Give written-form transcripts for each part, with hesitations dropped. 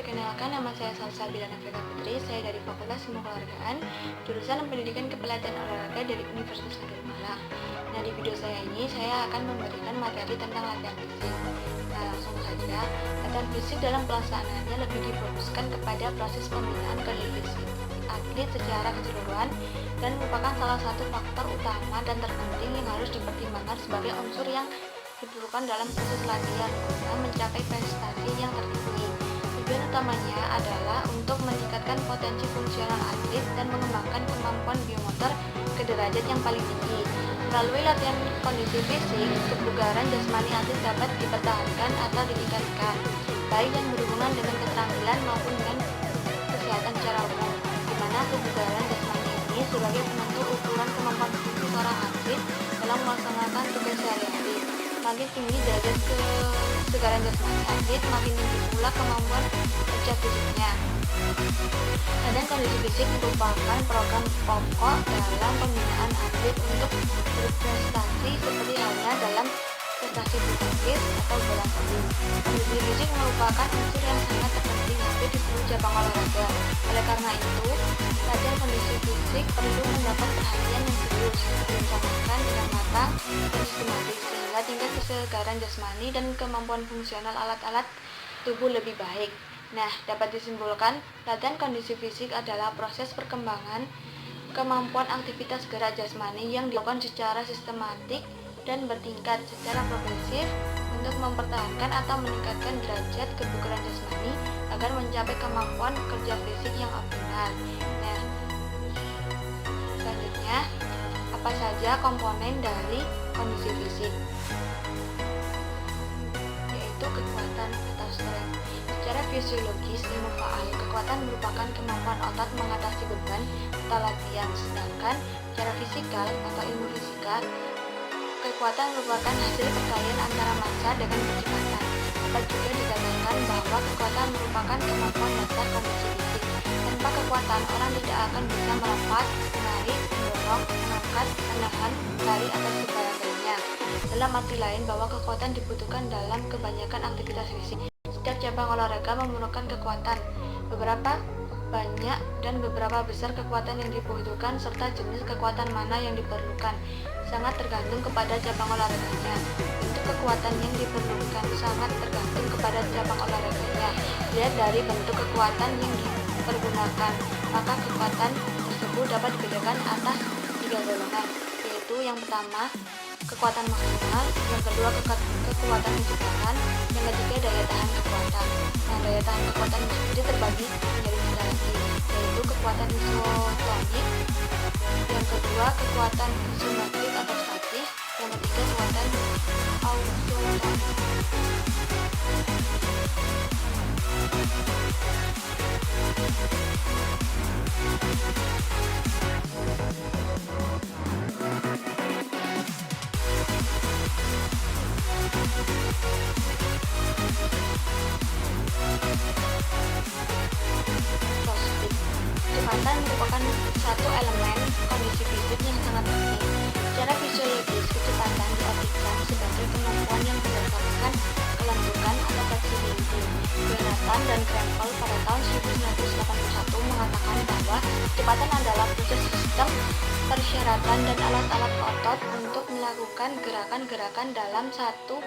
Perkenalkan, nama saya Salsabila Nafika Putri. Saya dari Fakultas Ilmu Keolahragaan, jurusan Pendidikan Kepelatihan Olahraga dari Universitas Negeri Malang. Nah, di video saya ini saya akan memberikan materi tentang latihan fisik. Nah, langsung saja. Latihan fisik dalam pelaksanaannya lebih difokuskan kepada proses pembinaan kondisi atlet secara keseluruhan dan merupakan salah satu faktor utama dan terpenting yang harus dipertimbangkan sebagai unsur yang diperlukan dalam proses latihan guna mencapai prestasi yang tertinggi. Tujuan utamanya adalah untuk meningkatkan potensi fungsional atlet dan mengembangkan kemampuan biomotor ke derajat yang paling tinggi. Melalui latihan kondisi fisik, kebugaran jasmani atlet dapat dipertahankan atau ditingkatkan, baik yang berhubungan dengan keterampilan maupun dengan kesehatan secara umum, di mana kebugaran jasmani ini sebagai penentu ukuran kemampuan fisik seorang atlet dalam melaksanakan tugas sehari-hari. Makin tinggi derajat kesegaran jasmani atlet, makin tinggi pula kemampuan kerja fisiknya. Latihan kondisi fisik merupakan program pokok dalam pembinaan atlet untuk berprestasi seperti halnya dalam prestasi bulu tangkis atau bola voli. Kondisi fisik merupakan unsur yang sangat terpenting hampir di seluruh cabang olahraga. Oleh karena itu, latihan kondisi fisik perlu mendapat perhatian yang serius, direncanakan dengan matang dan sistematis sehingga tingkat kesegaran jasmani dan kemampuan fungsional alat-alat tubuh lebih baik. Nah, dapat disimpulkan, latihan kondisi fisik adalah proses perkembangan kemampuan aktivitas gerak jasmani yang dilakukan secara sistematik dan bertingkat secara progresif untuk mempertahankan atau meningkatkan derajat kebugaran jasmani agar mencapai kemampuan kerja fisik yang optimal. Nah, selanjutnya, apa saja komponen dari kondisi fisik? Yaitu kekuatan atau strength. Secara fisiologis, ilmu faal, kekuatan merupakan kemampuan otot mengatasi beban atau latihan, sedangkan secara fisikal atau ilmu fisika, kekuatan merupakan hasil perkalian antara massa dengan kecepatan. Dapat juga dikatakan bahwa kekuatan merupakan kemampuan dasar kondisi fisik. Tanpa kekuatan, orang tidak akan bisa melompat, menarik, mendorong, mengangkat, menahan, lari, atau sebagainya. Dalam arti lain, bahwa kekuatan dibutuhkan dalam kebanyakan aktivitas fisik. Setiap cabang olahraga memerlukan kekuatan. Beberapa banyak dan beberapa besar kekuatan yang dibutuhkan serta jenis kekuatan mana yang diperlukan sangat tergantung kepada cabang olahraganya. Bentuk kekuatan yang diperlukan sangat tergantung kepada cabang olahraganya. Lihat dari bentuk kekuatan yang dipergunakan, maka kekuatan tersebut dapat dibedakan atas 3 golongan, yaitu yang pertama kekuatan maksimal, yang kedua kekuatan kecepatan, yang ketiga daya tahan kekuatan. Nah, daya tahan kekuatan sendiri terbagi menjadi 3 lagi, yaitu kekuatan isotonik, yang kedua kekuatan isometrik atau statis, yang ketiga kekuatan autotonik. Kecepatan merupakan satu elemen kondisi fisik yang sangat penting. Secara fisiologis, kecepatan diartikan sebagai kemampuan yang berdasarkan kelenturan atau fleksibilitas. Jonathan dan Crampel pada tahun 1981 mengatakan bahwa kecepatan adalah proses sistem persyaratan dan alat-alat otot untuk melakukan gerakan-gerakan dalam satu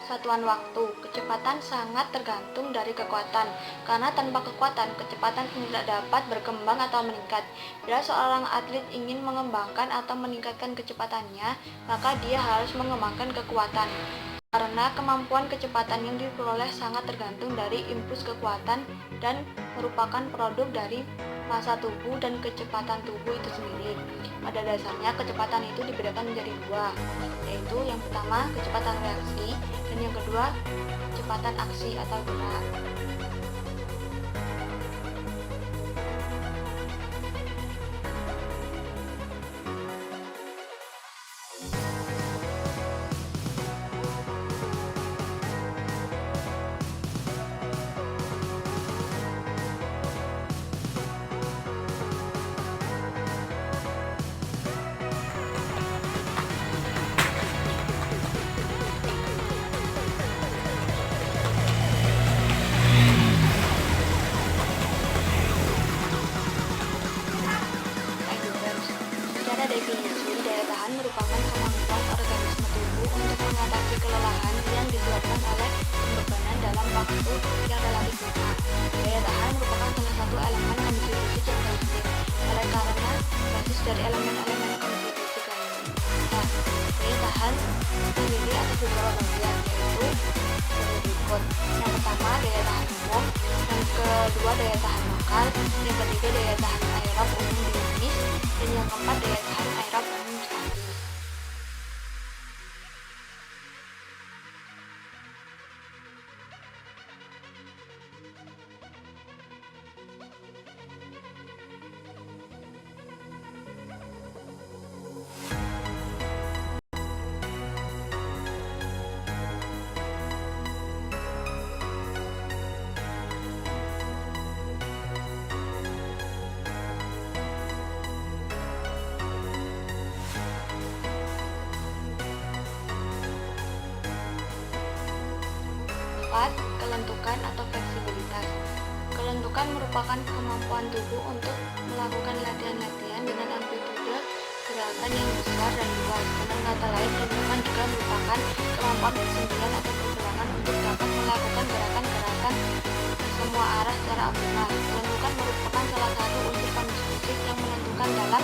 satuan waktu. Kecepatan sangat tergantung dari kekuatan, karena tanpa kekuatan, kecepatan tidak dapat berkembang atau meningkat. Bila seorang atlet ingin mengembangkan atau meningkatkan kecepatannya, maka dia harus mengembangkan kekuatan. Karena kemampuan kecepatan yang diperoleh sangat tergantung dari impuls kekuatan dan merupakan produk dari massa tubuh dan kecepatan tubuh itu sendiri. Pada dasarnya, kecepatan itu dibedakan menjadi 2, yaitu yang pertama kecepatan reaksi dan yang kedua kecepatan aksi atau gerak. waktu yang relatif lama. Daya tahan merupakan salah satu elemen kondisi fisik yang penting, oleh karena basis dari elemen-elemen kondisi fisik lainnya. Nah, daya tahan terdiri atas beberapa bagian, yaitu berikut. Yang pertama, daya tahan umum. Yang kedua, daya tahan lokal. Yang ketiga, daya tahan aerob umum dinamis. Dan yang keempat, daya tahan aerob umum statis. Kelentukan atau fleksibilitas. Kelentukan merupakan kemampuan tubuh untuk melakukan latihan-latihan dengan amplitude gerakan yang besar dan luas. Dengan kata lain, kelentukan juga merupakan kemampuan persendirian atau pergelangan untuk dapat melakukan gerakan-gerakan ke semua arah secara optimal. Kelentukan merupakan salah satu unsur kondisi fisik yang menentukan dalam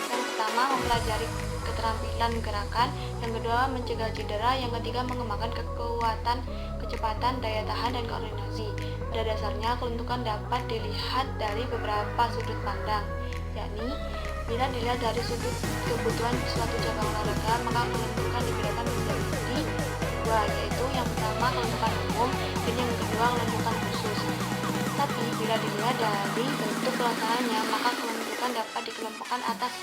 yang pertama, mempelajari keterampilan gerakan, yang kedua, mencegah cedera, yang ketiga, mengembangkan kekuatan, kecepatan, daya tahan, dan koordinasi. Pada dasarnya, kelentukan dapat dilihat dari beberapa sudut pandang, yakni bila dilihat dari sudut kebutuhan suatu cabang olahraga, maka kelentukan dibedakan menjadi dua, yaitu yang pertama kelentukan umum dan yang kedua kelentukan khusus. Tapi bila dilihat dari bentuk pelaksanaannya, maka kelentukan dapat dikelompokkan atas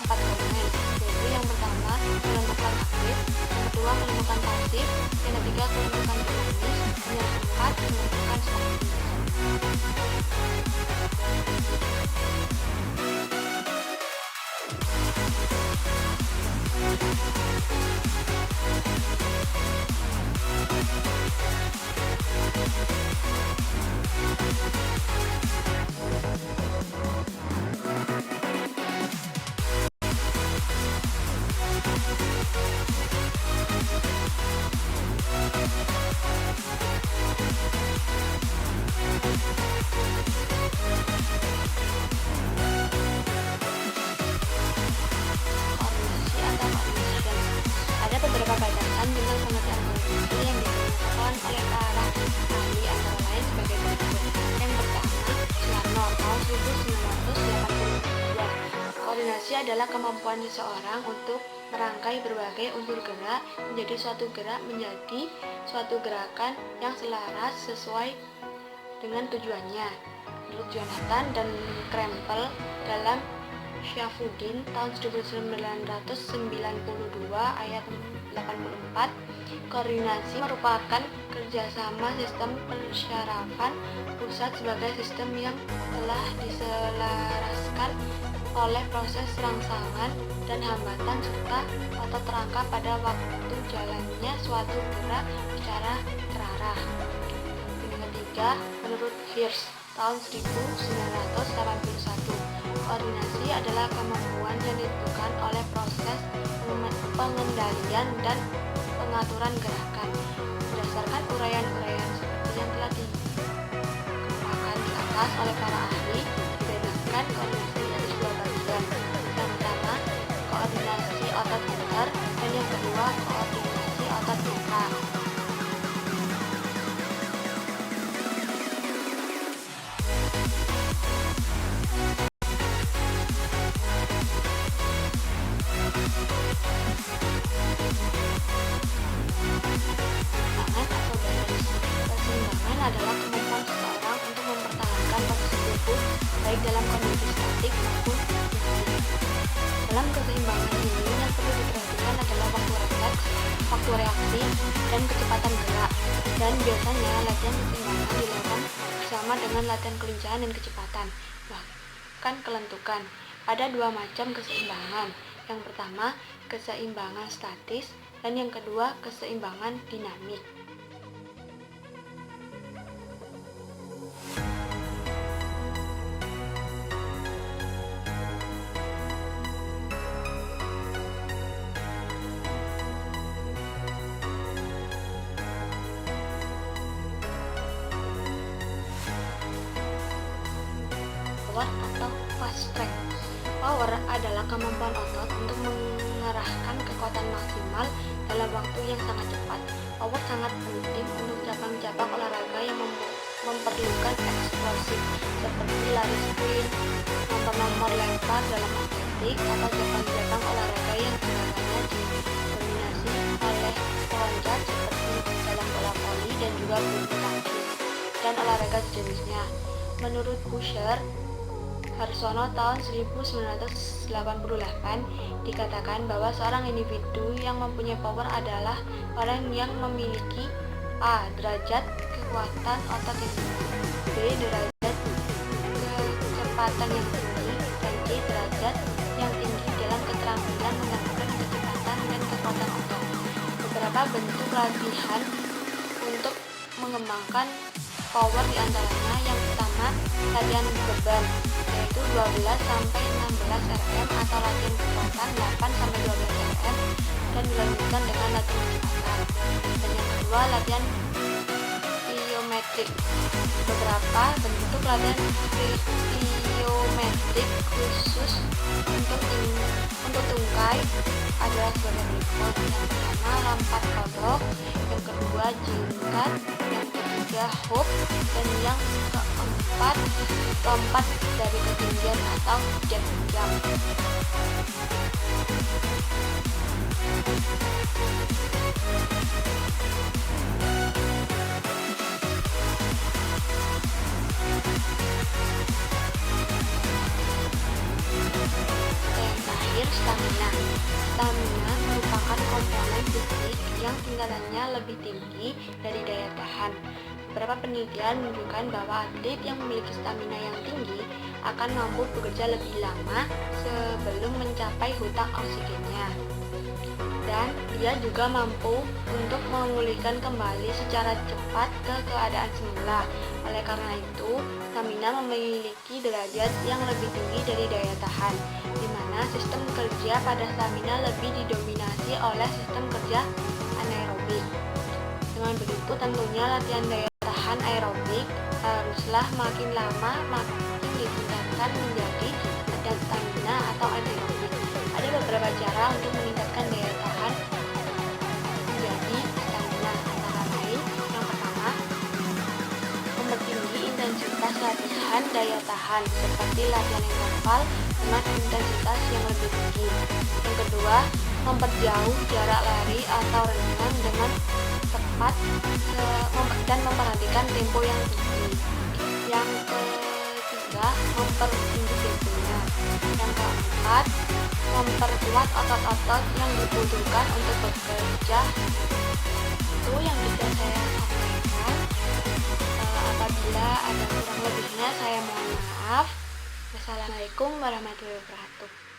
4 komponen, yaitu yang pertama kelentukan aktif, yang kedua kelentukan pasif, yang ketiga kelentukan dinamis, dan yang keempat kelentukan statis. Beberapa batasan tentang pengertian koordinasi yang digunakan oleh para ahli antara lain sebagai berikut. Yang pertama, Suharno tahun 1982. Koordinasi adalah kemampuan seseorang untuk merangkai berbagai unsur gerak menjadi suatu gerak menjadi suatu gerakan yang selaras sesuai dengan tujuannya. Menurut Jonathan dan Krempel dalam Syafuddin tahun 1992 ayat 84, koordinasi merupakan kerjasama sistem persyarafan pusat sebagai sistem yang telah diselaraskan oleh proses rangsangan dan hambatan serta otot rangka pada waktu jalannya suatu gerak secara terarah. Yang ketiga, menurut Hirsch tahun 1981, koordinasi adalah kemampuan yang ditentukan oleh proses pengendalian dan pengaturan gerakan. Berdasarkan uraian-uraian seperti yang telah dikemukakan di atas oleh para ahli, dibedakan koordinasi dari dua bagian. Yang pertama, koordinasi otot inter, dan yang kedua, koordinasi otot intra. Adalah kemampuan seseorang untuk mempertahankan posisi tubuh baik dalam kondisi statik maupun dinamis. Dalam keseimbangan ini yang perlu diperhatikan adalah waktu refleks, waktu reaksi, dan kecepatan gerak. Dan biasanya latihan keseimbangan dilakukan bersama dengan latihan kelincahan dan kecepatan, bahkan kelentukan. Ada dua macam keseimbangan. Yang pertama, keseimbangan statis, dan yang kedua, keseimbangan dinamik. power atau fast track. Power adalah kemampuan otot untuk mengerahkan kekuatan maksimal dalam waktu yang sangat cepat. Power sangat penting untuk cabang-cabang olahraga yang memerlukan eksplosif seperti lari sprint, nomor lempar dalam atletik, atau cabang-cabang olahraga yang gerakannya didominasi oleh peloncat seperti dalam bola voli dan juga bulu tangkis dan olahraga sejenisnya. Menurut Busher Harsono tahun 1988 dikatakan bahwa seorang individu yang mempunyai power adalah orang yang memiliki A. derajat kekuatan otot yang tinggi, B. derajat kecepatan yang tinggi, dan C. derajat yang tinggi dalam keterampilan menggunakan kecepatan dan kekuatan otot. Beberapa bentuk latihan untuk mengembangkan power diantaranya: yang pertama, latihan beban, yaitu 12-16 Rm atau latihan kekuatan 8-12 Rm dan dilanjutkan dengan latihan kecepatan. Dan yang kedua, latihan pliometrik. Beberapa bentuk latihan pliometrik khusus untuk tungkai adalah sebagai berikut. Yang pertama, lompat kodok, yang kedua, jingkat, yang ketiga, hook, dan yang keempat, lompat dari ketinggian atau jet jump. Yang terakhir, stamina. Stamina merupakan komponen fisik yang tingkatannya lebih tinggi dari daya tahan. Beberapa penelitian menunjukkan bahwa atlet yang memiliki stamina yang tinggi akan mampu bekerja lebih lama sebelum mencapai hutang oksigennya. Dan dia juga mampu untuk memulihkan kembali secara cepat ke keadaan semula. Oleh karena itu, stamina memiliki derajat yang lebih tinggi dari daya tahan, di mana sistem kerja pada stamina lebih didominasi oleh sistem kerja anaerobik. Dengan begitu, tentunya latihan daya tahan aerobik haruslah makin lama makin ditingkatkan menjadi latihan stamina atau anaerobik. Ada beberapa cara untuk meningkatkan daya tahan menjadi stamina, antara lain: yang pertama, mempertinggi intensitas latihan daya tahan seperti latihan interval dengan intensitas yang lebih tinggi. Yang kedua, memperjauh jarak lari atau renang dengan tepat dan memperhatikan tempo yang tinggi. Yang ketiga, mempertinggi temponya. Yang keempat, memperkuat otot-otot yang dibutuhkan untuk bekerja. Itu yang bisa saya sampaikan. Apabila ada kurang lebihnya, saya mohon maaf. Wassalamualaikum warahmatullahi wabarakatuh.